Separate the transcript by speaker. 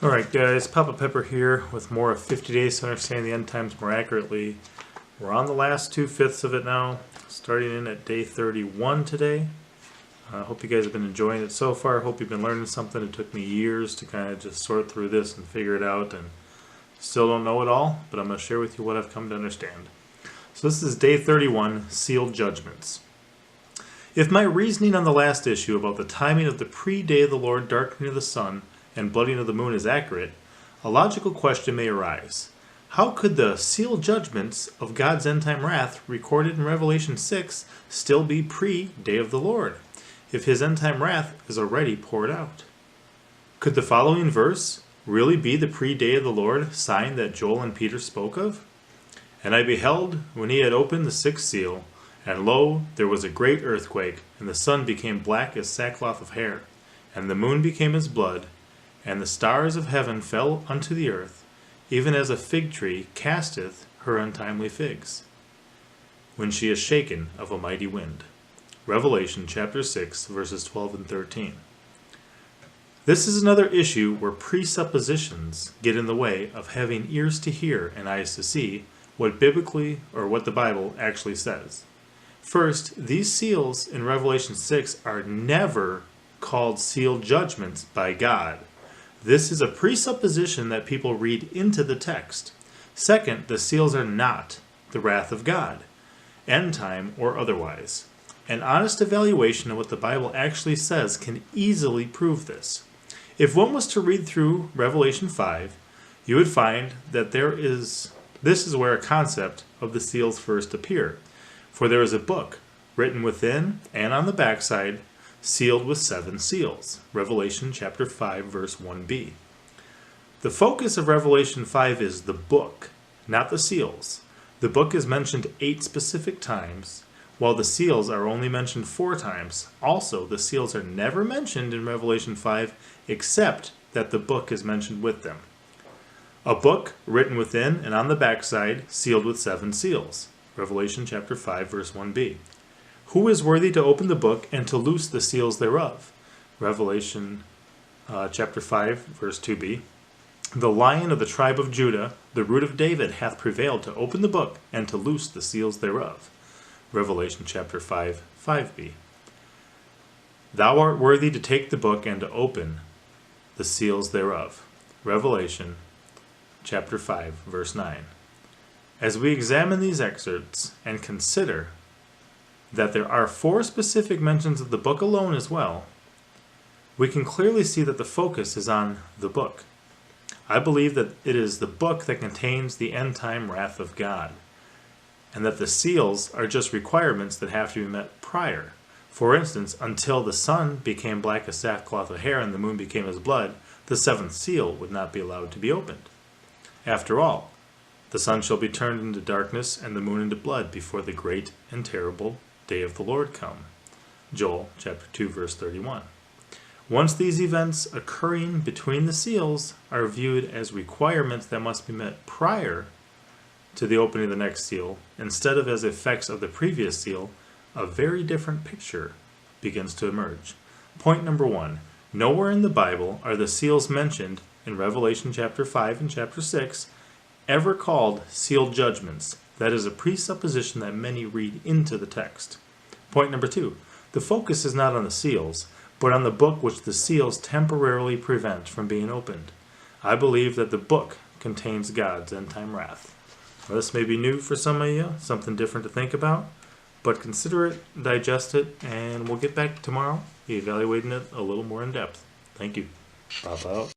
Speaker 1: Alright guys, Papa Pepper here with more of 50 Days to Understand the End Times More Accurately. We're on the last 2/5 of it now, starting in at day 31 today. I hope you guys have been enjoying it so far. I hope you've been learning something. It took me years to kind of just sort through this and figure it out, and still don't know it all, but I'm going to share with you what I've come to understand. So this is day 31, Sealed Judgments. If my reasoning on the last issue about the timing of the pre-day of the Lord darkening of the sun and blooding of the moon is accurate, a logical question may arise. How could the sealed judgments of God's end-time wrath recorded in Revelation 6 still be pre-day of the Lord, if his end-time wrath is already poured out? Could the following verse really be the pre-day of the Lord sign that Joel and Peter spoke of? And I beheld, when he had opened the sixth seal, and lo, there was a great earthquake, and the sun became black as sackcloth of hair, and the moon became as blood, and the stars of heaven fell unto the earth, even as a fig tree casteth her untimely figs, when she is shaken of a mighty wind. Revelation chapter 6, verses 12 and 13. This is another issue where presuppositions get in the way of having ears to hear and eyes to see what biblically or what the Bible actually says. First, these seals in Revelation 6 are never called sealed judgments by God. This is a presupposition that people read into the text. Second, the seals are not the wrath of God, end time or otherwise. An honest evaluation of what the Bible actually says can easily prove this. If one was to read through Revelation 5, you would find that this is where a concept of the seals first appear. For there is a book written within and on the backside, sealed with 7 seals. Revelation chapter 5, verse 1b. The focus of Revelation 5 is the book, not the seals. The book is mentioned 8 specific times, while the seals are only mentioned 4 times. Also, the seals are never mentioned in Revelation 5, except that the book is mentioned with them. A book written within and on the backside, sealed with 7 seals. Revelation chapter 5, verse 1b. Who is worthy to open the book and to loose the seals thereof? Revelation chapter 5, verse 2b. The Lion of the tribe of Judah, the root of David, hath prevailed to open the book and to loose the seals thereof. Revelation chapter 5, 5b. Thou art worthy to take the book and to open the seals thereof. Revelation chapter 5, verse 9. As we examine these excerpts and consider that there are 4 specific mentions of the book alone as well, we can clearly see that the focus is on the book. I believe that it is the book that contains the end-time wrath of God, and that the seals are just requirements that have to be met prior. For instance, until the sun became black as sackcloth of hair and the moon became as blood, the 7th seal would not be allowed to be opened. After all, the sun shall be turned into darkness and the moon into blood before the great and terrible day of the Lord come. Joel chapter 2, verse 31. Once these events occurring between the seals are viewed as requirements that must be met prior to the opening of the next seal, instead of as effects of the previous seal, a very different picture begins to emerge. Point number 1. Nowhere in the Bible are the seals mentioned in Revelation chapter 5 and chapter 6 ever called sealed judgments. That is a presupposition that many read into the text. Point number 2. The focus is not on the seals, but on the book which the seals temporarily prevent from being opened. I believe that the book contains God's end-time wrath. Now, this may be new for some of you, something different to think about, but consider it, digest it, and we'll get back tomorrow evaluating it a little more in depth. Thank you. Pop out.